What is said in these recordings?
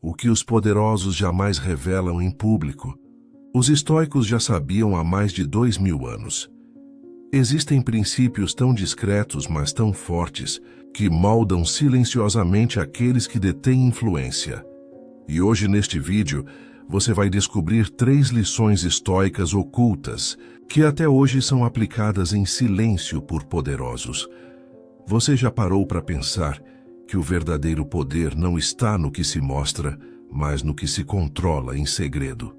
o que os poderosos jamais revelam em público. Os estoicos já sabiam há mais de 2000 anos. Existem princípios tão discretos, mas tão fortes, que moldam silenciosamente aqueles que detêm influência. E hoje, neste vídeo, você vai descobrir 3 lições estoicas ocultas, que até hoje são aplicadas em silêncio por poderosos. Você já parou para pensar que o verdadeiro poder não está no que se mostra, mas no que se controla em segredo?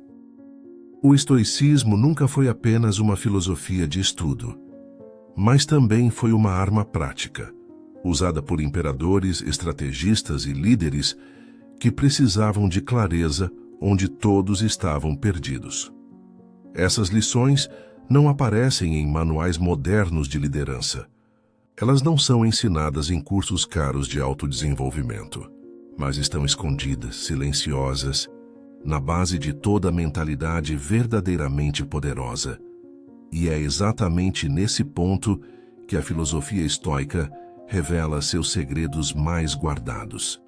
O estoicismo nunca foi apenas uma filosofia de estudo, mas também foi uma arma prática, usada por imperadores, estrategistas e líderes que precisavam de clareza onde todos estavam perdidos. Essas lições não aparecem em manuais modernos de liderança. Elas não são ensinadas em cursos caros de autodesenvolvimento, mas estão escondidas, silenciosas, na base de toda a mentalidade verdadeiramente poderosa. E é exatamente nesse ponto que a filosofia estoica revela seus segredos mais guardados.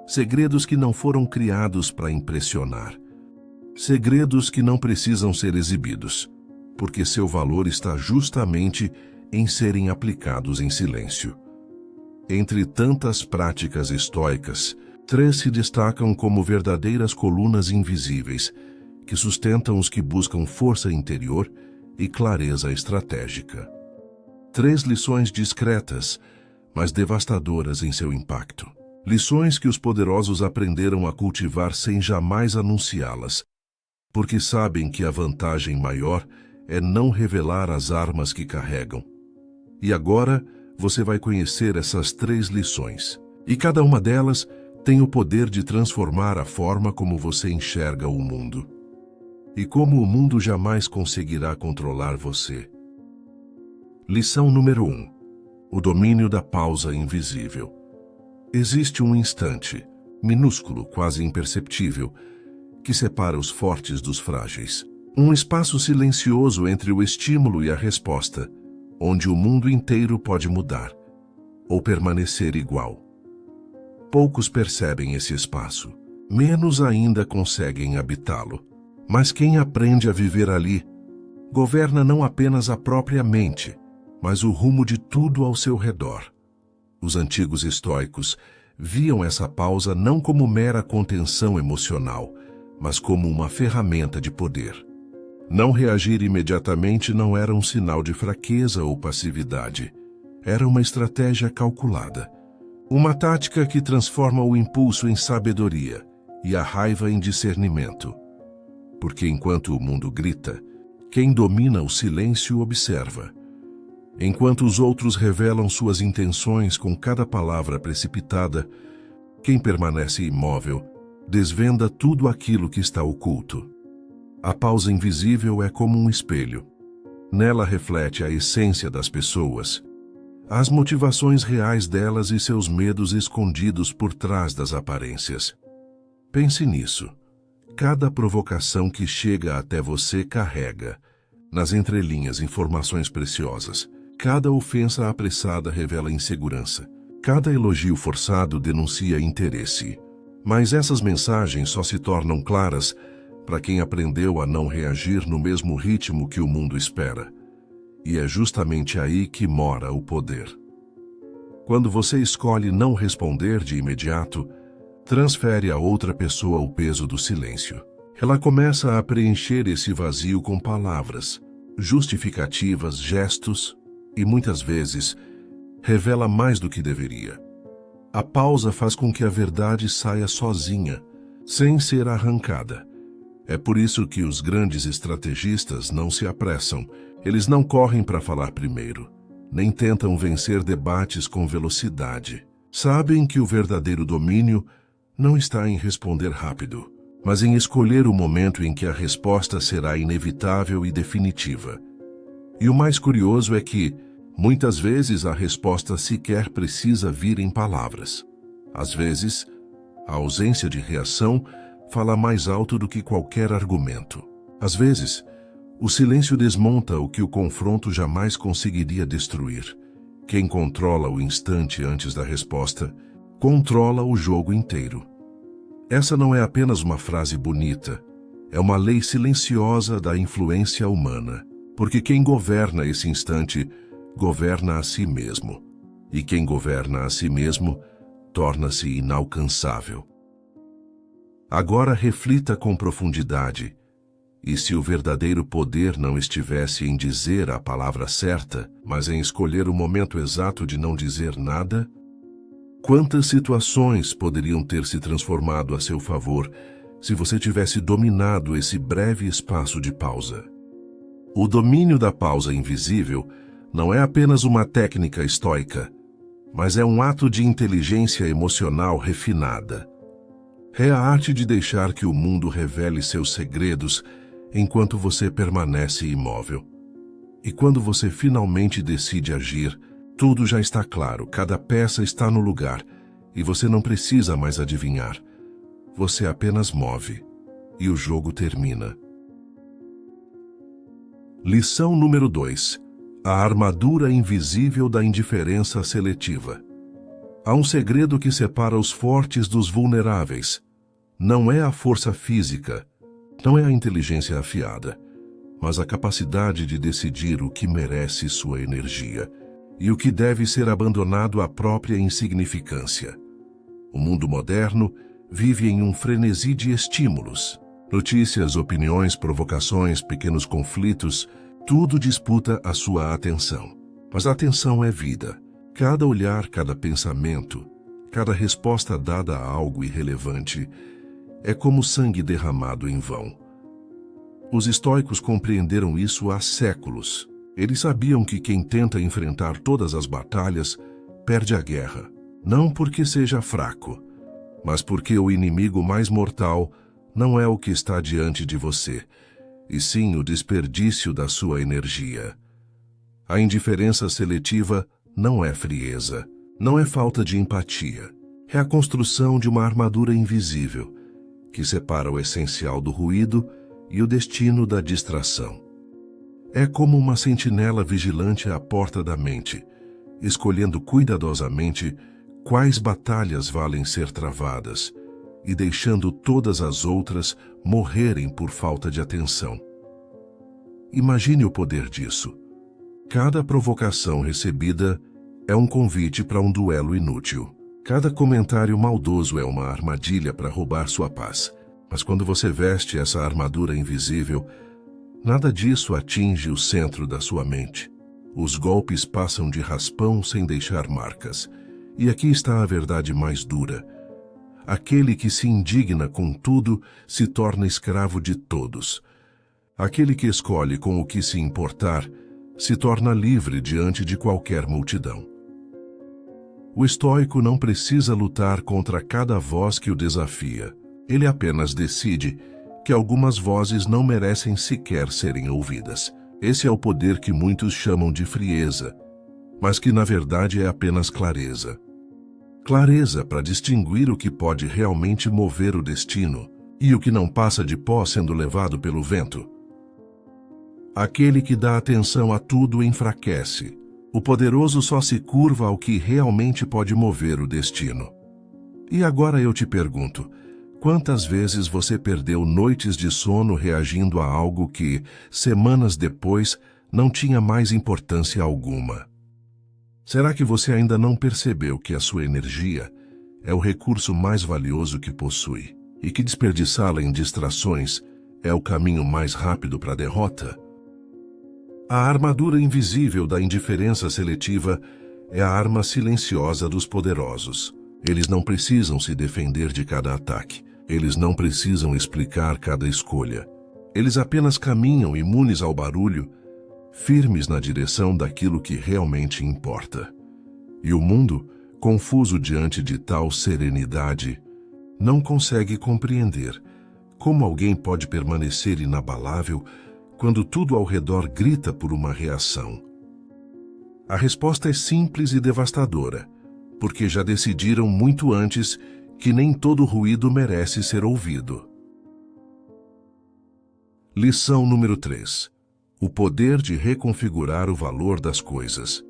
Segredos que não foram criados para impressionar. Segredos que não precisam ser exibidos, porque seu valor está justamente em serem aplicados em silêncio. Entre tantas práticas estoicas, 3 se destacam como verdadeiras colunas invisíveis, que sustentam os que buscam força interior e clareza estratégica. 3 lições discretas, mas devastadoras em seu impacto. Lições que os poderosos aprenderam a cultivar sem jamais anunciá-las, porque sabem que a vantagem maior é não revelar as armas que carregam. E agora você vai conhecer essas 3 lições, e cada uma delas tem o poder de transformar a forma como você enxerga o mundo. E como o mundo jamais conseguirá controlar você. Lição número 1. O domínio da pausa invisível. Existe um instante, minúsculo, quase imperceptível, que separa os fortes dos frágeis. Um espaço silencioso entre o estímulo e a resposta, onde o mundo inteiro pode mudar, ou permanecer igual. Poucos percebem esse espaço, menos ainda conseguem habitá-lo. Mas quem aprende a viver ali, governa não apenas a própria mente, mas o rumo de tudo ao seu redor. Os antigos estoicos viam essa pausa não como mera contenção emocional, mas como uma ferramenta de poder. Não reagir imediatamente não era um sinal de fraqueza ou passividade. Era uma estratégia calculada. Uma tática que transforma o impulso em sabedoria e a raiva em discernimento. Porque enquanto o mundo grita, quem domina o silêncio observa. Enquanto os outros revelam suas intenções com cada palavra precipitada, quem permanece imóvel desvenda tudo aquilo que está oculto. A pausa invisível é como um espelho. Nela reflete a essência das pessoas, as motivações reais delas e seus medos escondidos por trás das aparências. Pense nisso. Cada provocação que chega até você carrega, nas entrelinhas, informações preciosas. Cada ofensa apressada revela insegurança. Cada elogio forçado denuncia interesse. Mas essas mensagens só se tornam claras para quem aprendeu a não reagir no mesmo ritmo que o mundo espera. E é justamente aí que mora o poder. Quando você escolhe não responder de imediato, transfere a outra pessoa o peso do silêncio. Ela começa a preencher esse vazio com palavras, justificativas, gestos e, muitas vezes, revela mais do que deveria. A pausa faz com que a verdade saia sozinha, sem ser arrancada. É por isso que os grandes estrategistas não se apressam. Eles não correm para falar primeiro, nem tentam vencer debates com velocidade. Sabem que o verdadeiro domínio não está em responder rápido, mas em escolher o momento em que a resposta será inevitável e definitiva. E o mais curioso é que, muitas vezes, a resposta sequer precisa vir em palavras. Às vezes, a ausência de reação fala mais alto do que qualquer argumento. Às vezes, o silêncio desmonta o que o confronto jamais conseguiria destruir. Quem controla o instante antes da resposta, controla o jogo inteiro. Essa não é apenas uma frase bonita, é uma lei silenciosa da influência humana, porque quem governa esse instante governa a si mesmo, e quem governa a si mesmo torna-se inalcançável. Agora reflita com profundidade, e se o verdadeiro poder não estivesse em dizer a palavra certa, mas em escolher o momento exato de não dizer nada, quantas situações poderiam ter se transformado a seu favor se você tivesse dominado esse breve espaço de pausa? O domínio da pausa invisível não é apenas uma técnica estoica, mas é um ato de inteligência emocional refinada. É a arte de deixar que o mundo revele seus segredos enquanto você permanece imóvel. E quando você finalmente decide agir, tudo já está claro, cada peça está no lugar, e você não precisa mais adivinhar. Você apenas move, e o jogo termina. Lição número 2. A armadura invisível da indiferença seletiva. Há um segredo que separa os fortes dos vulneráveis. Não é a força física, não é a inteligência afiada, mas a capacidade de decidir o que merece sua energia e o que deve ser abandonado à própria insignificância. O mundo moderno vive em um frenesi de estímulos. Notícias, opiniões, provocações, pequenos conflitos, tudo disputa a sua atenção. Mas a atenção é vida. Cada olhar, cada pensamento, cada resposta dada a algo irrelevante é como sangue derramado em vão. Os estoicos compreenderam isso há séculos. Eles sabiam que quem tenta enfrentar todas as batalhas perde a guerra, não porque seja fraco, mas porque o inimigo mais mortal não é o que está diante de você, e sim o desperdício da sua energia. A indiferença seletiva não é frieza, não é falta de empatia. É a construção de uma armadura invisível, que separa o essencial do ruído e o destino da distração. É como uma sentinela vigilante à porta da mente, escolhendo cuidadosamente quais batalhas valem ser travadas e deixando todas as outras morrerem por falta de atenção. Imagine o poder disso. Cada provocação recebida é um convite para um duelo inútil. Cada comentário maldoso é uma armadilha para roubar sua paz. Mas quando você veste essa armadura invisível, nada disso atinge o centro da sua mente. Os golpes passam de raspão sem deixar marcas. E aqui está a verdade mais dura. Aquele que se indigna com tudo se torna escravo de todos. Aquele que escolhe com o que se importar se torna livre diante de qualquer multidão. O estoico não precisa lutar contra cada voz que o desafia. Ele apenas decide que algumas vozes não merecem sequer serem ouvidas. Esse é o poder que muitos chamam de frieza, mas que na verdade é apenas clareza. Clareza para distinguir o que pode realmente mover o destino e o que não passa de pó sendo levado pelo vento. Aquele que dá atenção a tudo enfraquece. O poderoso só se curva ao que realmente pode mover o destino. E agora eu te pergunto, quantas vezes você perdeu noites de sono reagindo a algo que, semanas depois, não tinha mais importância alguma? Será que você ainda não percebeu que a sua energia é o recurso mais valioso que possui e que desperdiçá-la em distrações é o caminho mais rápido para a derrota? A armadura invisível da indiferença seletiva é a arma silenciosa dos poderosos. Eles não precisam se defender de cada ataque. Eles não precisam explicar cada escolha. Eles apenas caminham imunes ao barulho, firmes na direção daquilo que realmente importa. E o mundo, confuso diante de tal serenidade, não consegue compreender como alguém pode permanecer inabalável quando tudo ao redor grita por uma reação. A resposta é simples e devastadora, porque já decidiram muito antes que nem todo ruído merece ser ouvido. Lição número 3. O poder de reconfigurar o valor das coisas.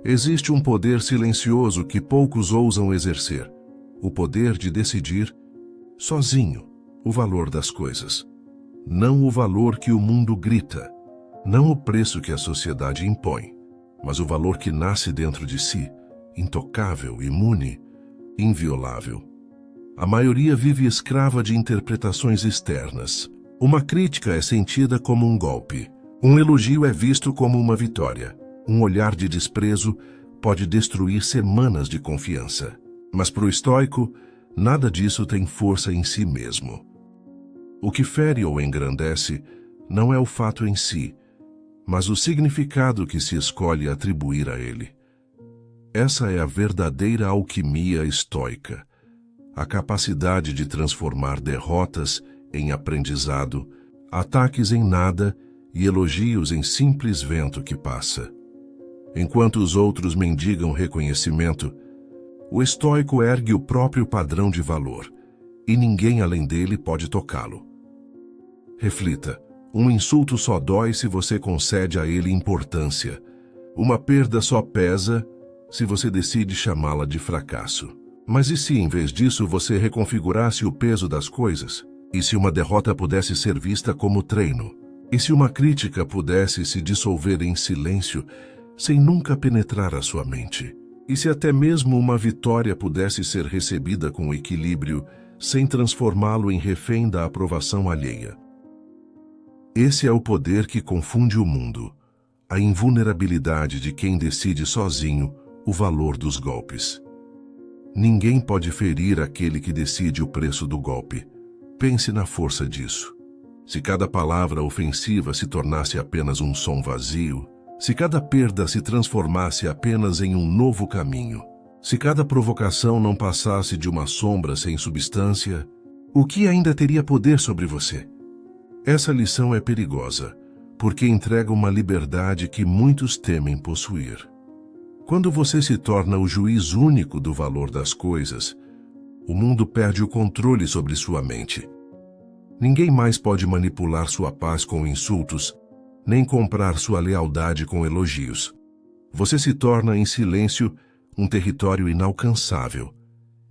Existe um poder silencioso que poucos ousam exercer, o poder de decidir sozinho, o valor das coisas. Não o valor que o mundo grita, não o preço que a sociedade impõe, mas o valor que nasce dentro de si, intocável, imune, inviolável. A maioria vive escrava de interpretações externas. Uma crítica é sentida como um golpe. Um elogio é visto como uma vitória. Um olhar de desprezo pode destruir semanas de confiança. Mas para o estoico, nada disso tem força em si mesmo. O que fere ou engrandece não é o fato em si, mas o significado que se escolhe atribuir a ele. Essa é a verdadeira alquimia estoica, a capacidade de transformar derrotas em aprendizado, ataques em nada e elogios em simples vento que passa. Enquanto os outros mendigam reconhecimento, o estoico ergue o próprio padrão de valor, e ninguém além dele pode tocá-lo. Reflita, um insulto só dói se você concede a ele importância. Uma perda só pesa se você decide chamá-la de fracasso. Mas e se, em vez disso, você reconfigurasse o peso das coisas? E se uma derrota pudesse ser vista como treino? E se uma crítica pudesse se dissolver em silêncio, sem nunca penetrar a sua mente? E se até mesmo uma vitória pudesse ser recebida com equilíbrio, sem transformá-lo em refém da aprovação alheia? Esse é o poder que confunde o mundo, a invulnerabilidade de quem decide sozinho o valor dos golpes. Ninguém pode ferir aquele que decide o preço do golpe. Pense na força disso. Se cada palavra ofensiva se tornasse apenas um som vazio, se cada perda se transformasse apenas em um novo caminho, se cada provocação não passasse de uma sombra sem substância, o que ainda teria poder sobre você? Essa lição é perigosa, porque entrega uma liberdade que muitos temem possuir. Quando você se torna o juiz único do valor das coisas, o mundo perde o controle sobre sua mente. Ninguém mais pode manipular sua paz com insultos, nem comprar sua lealdade com elogios. Você se torna, em silêncio, um território inalcançável.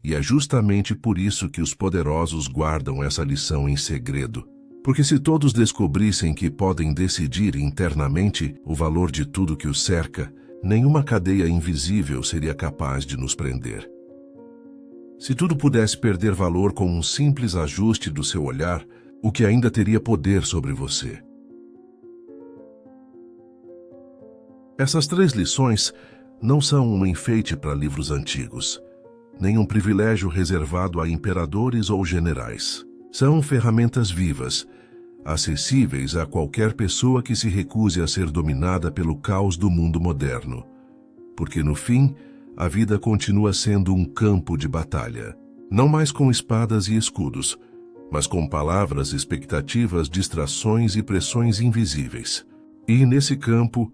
E é justamente por isso que os poderosos guardam essa lição em segredo. Porque se todos descobrissem que podem decidir internamente o valor de tudo que os cerca, nenhuma cadeia invisível seria capaz de nos prender. Se tudo pudesse perder valor com um simples ajuste do seu olhar, o que ainda teria poder sobre você? Essas 3 lições não são um enfeite para livros antigos, nem um privilégio reservado a imperadores ou generais. São ferramentas vivas, acessíveis a qualquer pessoa que se recuse a ser dominada pelo caos do mundo moderno. Porque no fim, a vida continua sendo um campo de batalha. Não mais com espadas e escudos, mas com palavras, expectativas, distrações e pressões invisíveis. E nesse campo,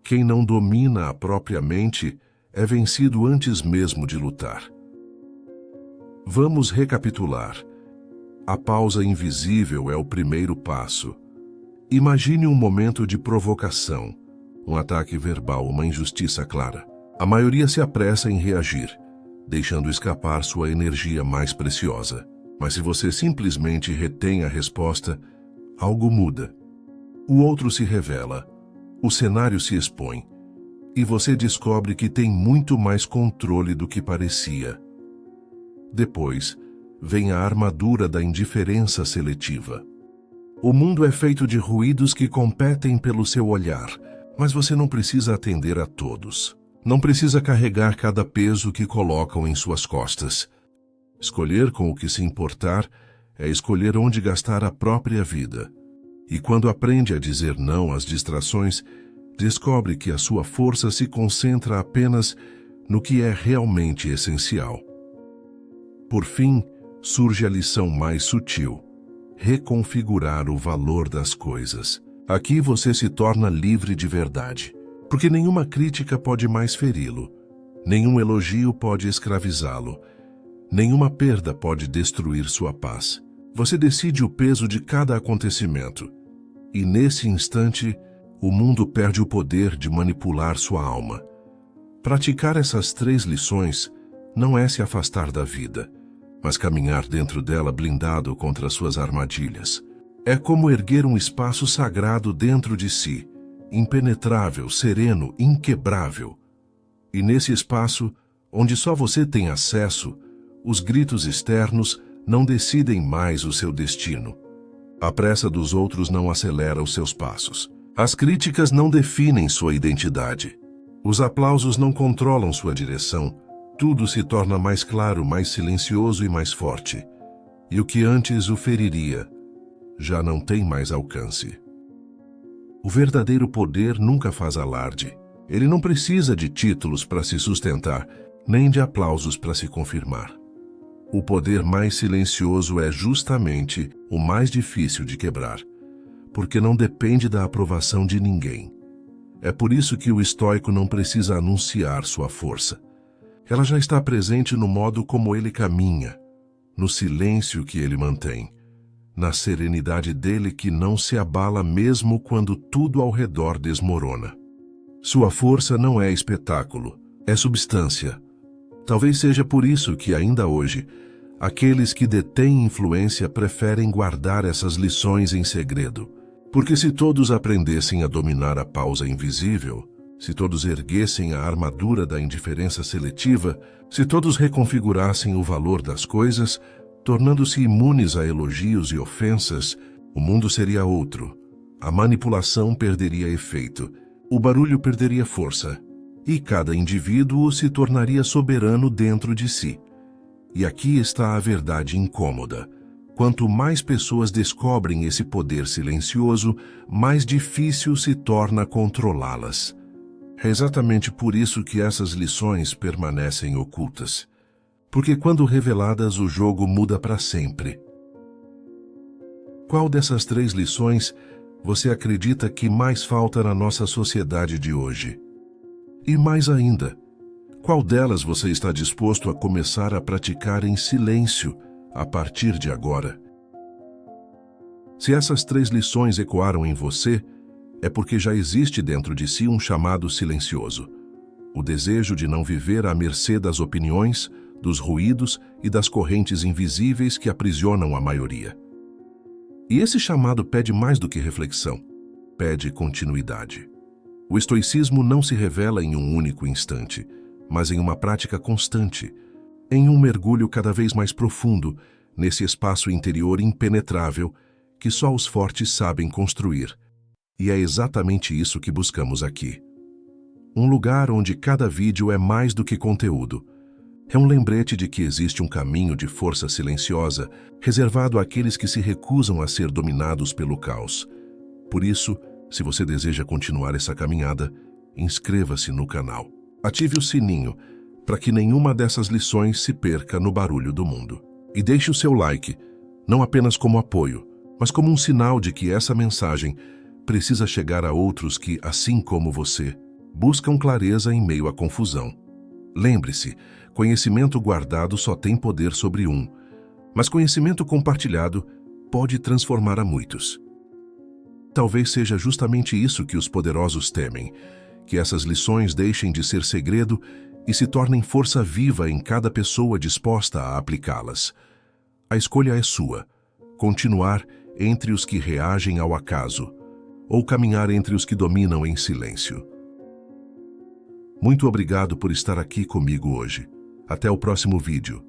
quem não domina a própria mente é vencido antes mesmo de lutar. Vamos recapitular. A pausa invisível é o primeiro passo. Imagine um momento de provocação, um ataque verbal, uma injustiça clara. A maioria se apressa em reagir, deixando escapar sua energia mais preciosa. Mas se você simplesmente retém a resposta, algo muda. O outro se revela, o cenário se expõe, e você descobre que tem muito mais controle do que parecia. Depois, vem a armadura da indiferença seletiva. O mundo é feito de ruídos que competem pelo seu olhar, mas você não precisa atender a todos. Não precisa carregar cada peso que colocam em suas costas. Escolher com o que se importar é escolher onde gastar a própria vida. E quando aprende a dizer não às distrações, descobre que a sua força se concentra apenas no que é realmente essencial. Por fim, surge a lição mais sutil: reconfigurar o valor das coisas. Aqui você se torna livre de verdade, porque nenhuma crítica pode mais feri-lo, nenhum elogio pode escravizá-lo, nenhuma perda pode destruir sua paz. Você decide o peso de cada acontecimento, e nesse instante, o mundo perde o poder de manipular sua alma. Praticar essas 3 lições não é se afastar da vida, mas caminhar dentro dela blindado contra suas armadilhas. É como erguer um espaço sagrado dentro de si, impenetrável, sereno, inquebrável. E nesse espaço, onde só você tem acesso, os gritos externos não decidem mais o seu destino. A pressa dos outros não acelera os seus passos. As críticas não definem sua identidade. Os aplausos não controlam sua direção. Tudo se torna mais claro, mais silencioso e mais forte. E o que antes o feriria, já não tem mais alcance. O verdadeiro poder nunca faz alarde. Ele não precisa de títulos para se sustentar, nem de aplausos para se confirmar. O poder mais silencioso é justamente o mais difícil de quebrar, porque não depende da aprovação de ninguém. É por isso que o estoico não precisa anunciar sua força. Ela já está presente no modo como ele caminha, no silêncio que ele mantém, na serenidade dele que não se abala mesmo quando tudo ao redor desmorona. Sua força não é espetáculo, é substância. Talvez seja por isso que ainda hoje, aqueles que detêm influência preferem guardar essas lições em segredo. Porque se todos aprendessem a dominar a pausa invisível, se todos erguessem a armadura da indiferença seletiva, se todos reconfigurassem o valor das coisas, tornando-se imunes a elogios e ofensas, o mundo seria outro. A manipulação perderia efeito, o barulho perderia força, e cada indivíduo se tornaria soberano dentro de si. E aqui está a verdade incômoda. Quanto mais pessoas descobrem esse poder silencioso, mais difícil se torna controlá-las. É exatamente por isso que essas lições permanecem ocultas. Porque quando reveladas, o jogo muda para sempre. Qual dessas 3 lições você acredita que mais falta na nossa sociedade de hoje? E mais ainda, qual delas você está disposto a começar a praticar em silêncio a partir de agora? Se essas 3 lições ecoaram em você, é porque já existe dentro de si um chamado silencioso. O desejo de não viver à mercê das opiniões, dos ruídos e das correntes invisíveis que aprisionam a maioria. E esse chamado pede mais do que reflexão, pede continuidade. O estoicismo não se revela em um único instante, mas em uma prática constante, em um mergulho cada vez mais profundo, nesse espaço interior impenetrável que só os fortes sabem construir. E é exatamente isso que buscamos aqui. Um lugar onde cada vídeo é mais do que conteúdo. É um lembrete de que existe um caminho de força silenciosa, reservado àqueles que se recusam a ser dominados pelo caos. Por isso, se você deseja continuar essa caminhada, inscreva-se no canal. Ative o sininho, para que nenhuma dessas lições se perca no barulho do mundo. E deixe o seu like, não apenas como apoio, mas como um sinal de que essa mensagem precisa chegar a outros que, assim como você, buscam clareza em meio à confusão. Lembre-se, conhecimento guardado só tem poder sobre um, mas conhecimento compartilhado pode transformar a muitos. Talvez seja justamente isso que os poderosos temem, que essas lições deixem de ser segredo e se tornem força viva em cada pessoa disposta a aplicá-las. A escolha é sua: continuar entre os que reagem ao acaso, ou caminhar entre os que dominam em silêncio. Muito obrigado por estar aqui comigo hoje. Até o próximo vídeo.